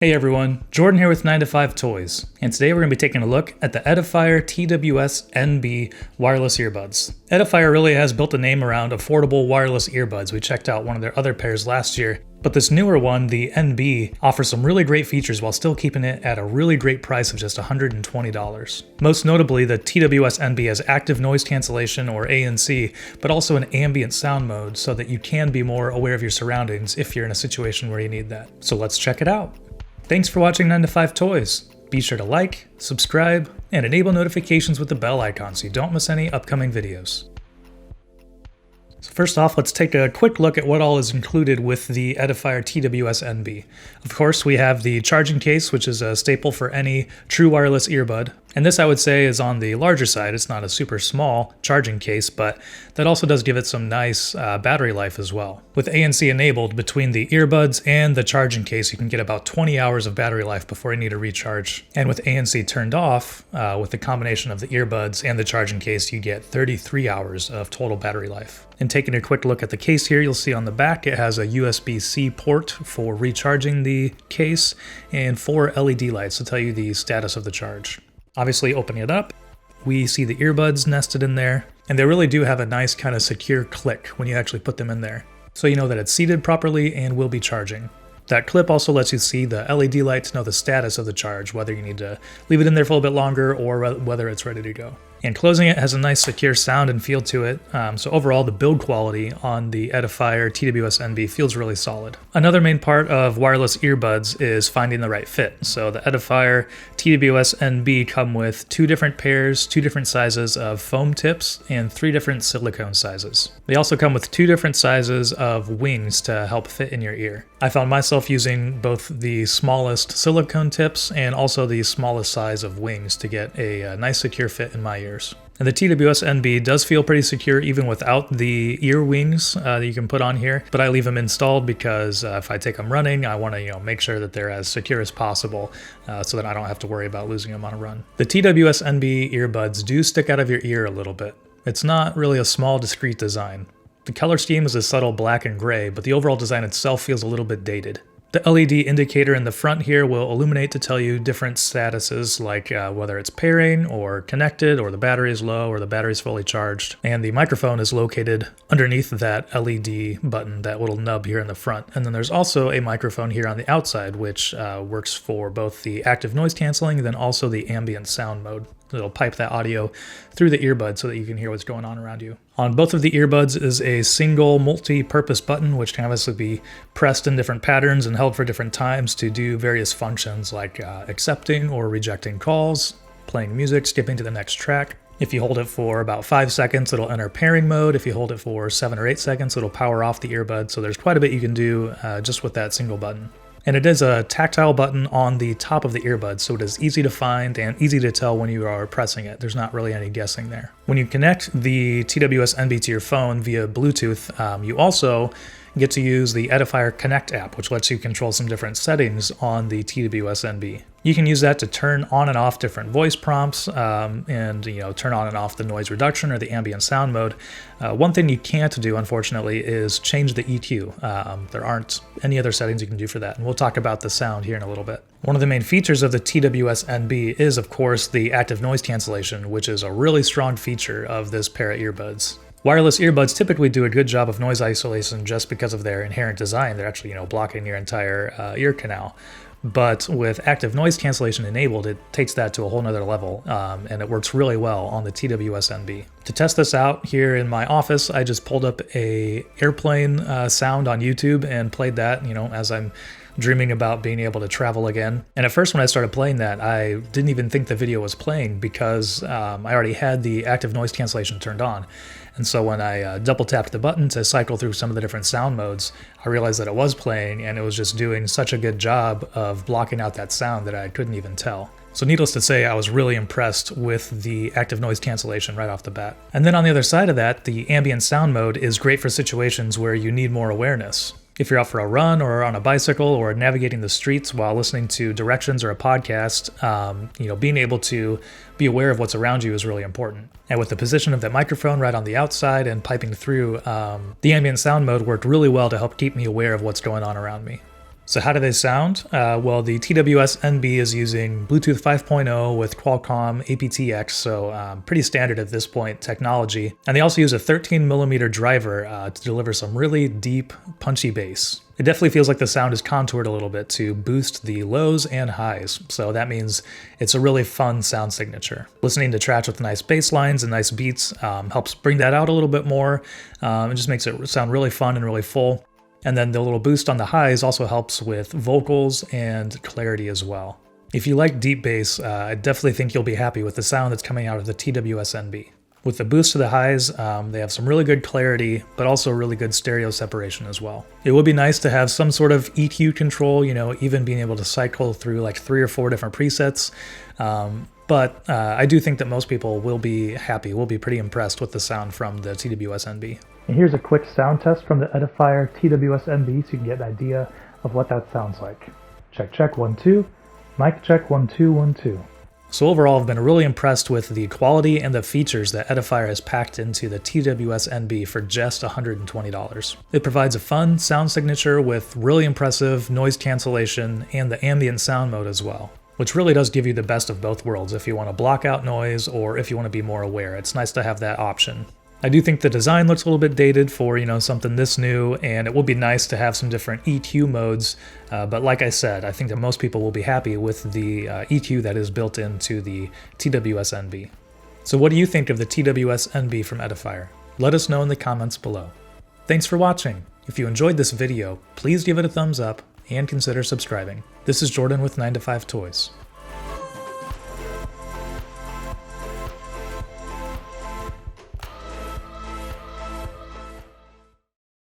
Hey everyone, Jordan here with 9 to 5 Toys, and today we're going to be taking a look at the Edifier TWS NB wireless earbuds. Edifier really has built a name around affordable wireless earbuds. We checked out one of their other pairs last year, but this newer one, the NB, offers some really great features while still keeping it at a really great price of just $120. Most notably, the TWS NB has active noise cancellation, or ANC, but also an ambient sound mode so that you can be more aware of your surroundings if you're in a situation where you need that. So let's check it out. Thanks for watching 9 to 5 Toys. Be sure to like, subscribe, and enable notifications with the bell icon so you don't miss any upcoming videos. So first off, let's take a quick look at what all is included with the Edifier TWS NB. Of course, we have the charging case, which is a staple for any true wireless earbud. And this, I would say, is on the larger side. It's not a super small charging case, but that also does give it some nice battery life as well. With ANC enabled, between the earbuds and the charging case, you can get about 20 hours of battery life before you need a recharge. And with ANC turned off, with the combination of the earbuds and the charging case, you get 33 hours of total battery life. And taking a quick look at the case here, you'll see on the back it has a USB-C port for recharging the case and 4 LED lights to tell you the status of the charge. Obviously, opening it up, we see the earbuds nested in there, and they really do have a nice kind of secure click when you actually put them in there, so you know that it's seated properly and will be charging. That clip also lets you see the LED light to know the status of the charge, whether you need to leave it in there for a little bit longer or whether it's ready to go. And closing it has a nice secure sound and feel to it, so overall the build quality on the Edifier TWS NB feels really solid. Another main part of wireless earbuds is finding the right fit. So the Edifier TWS NB come with 2 different pairs, 2 different sizes of foam tips, and 3 different silicone sizes. They also come with 2 different sizes of wings to help fit in your ear. I found myself using both the smallest silicone tips and also the smallest size of wings to get a nice secure fit in my ear. And the TWS NB does feel pretty secure even without the ear wings that you can put on here, but I leave them installed because if I take them running, I want to make sure that they're as secure as possible so that I don't have to worry about losing them on a run. The TWS NB earbuds do stick out of your ear a little bit. It's not really a small, discreet design. The color scheme is a subtle black and gray, but the overall design itself feels a little bit dated. The LED indicator in the front here will illuminate to tell you different statuses, like whether it's pairing or connected, or the battery is low, or the battery is fully charged. And the microphone is located underneath that LED button, that little nub here in the front. And then there's also a microphone here on the outside, which works for both the active noise canceling and then also the ambient sound mode. It'll pipe that audio through the earbud so that you can hear what's going on around you. On both of the earbuds is a single multi-purpose button, which can obviously be pressed in different patterns and held for different times to do various functions like accepting or rejecting calls, playing music, skipping to the next track. If you hold it for about 5 seconds, it'll enter pairing mode. If you hold it for 7 or 8 seconds, it'll power off the earbud. So there's quite a bit you can do just with that single button. And it is a tactile button on the top of the earbud, so it is easy to find and easy to tell when you are pressing it. There's not really any guessing there. When you connect the TWS NB to your phone via Bluetooth, you also get to use the Edifier Connect App, which lets you control some different settings on the TWS NB. You can use that to turn on and off different voice prompts and turn on and off the noise reduction or the ambient sound mode. One thing you can't do, unfortunately, is change the EQ. There aren't any other settings you can do for that, and we'll talk about the sound here in a little bit. One of the main features of the TWS NB is, of course, the active noise cancellation, which is a really strong feature of this pair of earbuds. Wireless earbuds typically do a good job of noise isolation just because of their inherent design. They're actually, blocking your entire ear canal. But with active noise cancellation enabled, it takes that to a whole nother level, and it works really well on the TWS NB. To test this out here in my office, I just pulled up a airplane sound on YouTube and played that, as I'm dreaming about being able to travel again. And at first when I started playing that, I didn't even think the video was playing because I already had the active noise cancellation turned on. And so when I double tapped the button to cycle through some of the different sound modes, I realized that it was playing, and it was just doing such a good job of blocking out that sound that I couldn't even tell. So needless to say, I was really impressed with the active noise cancellation right off the bat. And then on the other side of that, the ambient sound mode is great for situations where you need more awareness. If you're out for a run or on a bicycle or navigating the streets while listening to directions or a podcast, being able to be aware of what's around you is really important. And with the position of that microphone right on the outside and piping through, the ambient sound mode worked really well to help keep me aware of what's going on around me. So how do they sound? Well, the TWS NB is using Bluetooth 5.0 with Qualcomm aptX, so pretty standard at this point technology. And they also use a 13mm driver to deliver some really deep, punchy bass. It definitely feels like the sound is contoured a little bit to boost the lows and highs, so that means it's a really fun sound signature. Listening to tracks with nice bass lines and nice beats helps bring that out a little bit more. It just makes it sound really fun and really full. And then the little boost on the highs also helps with vocals and clarity as well. If you like deep bass, I definitely think you'll be happy with the sound that's coming out of the TWS NB. With the boost to the highs, they have some really good clarity, but also really good stereo separation as well. It would be nice to have some sort of EQ control, even being able to cycle through like 3 or 4 different presets. But I do think that most people will be happy, will be pretty impressed with the sound from the TWS NB. And here's a quick sound test from the Edifier TWS NB so you can get an idea of what that sounds like. Check, check, 1, 2. Mic check, 1, 2, 1, 2. So overall, I've been really impressed with the quality and the features that Edifier has packed into the TWS NB for just $120. It provides a fun sound signature with really impressive noise cancellation and the ambient sound mode as well, which really does give you the best of both worlds if you want to block out noise or if you want to be more aware. It's nice to have that option. I do think the design looks a little bit dated for, something this new, and it would be nice to have some different EQ modes, but like I said, I think that most people will be happy with the EQ that is built into the TWS NB. So what do you think of the TWS NB from Edifier? Let us know in the comments below. Thanks for watching. If you enjoyed this video, please give it a thumbs up and consider subscribing. This is Jordan with 9to5 Toys.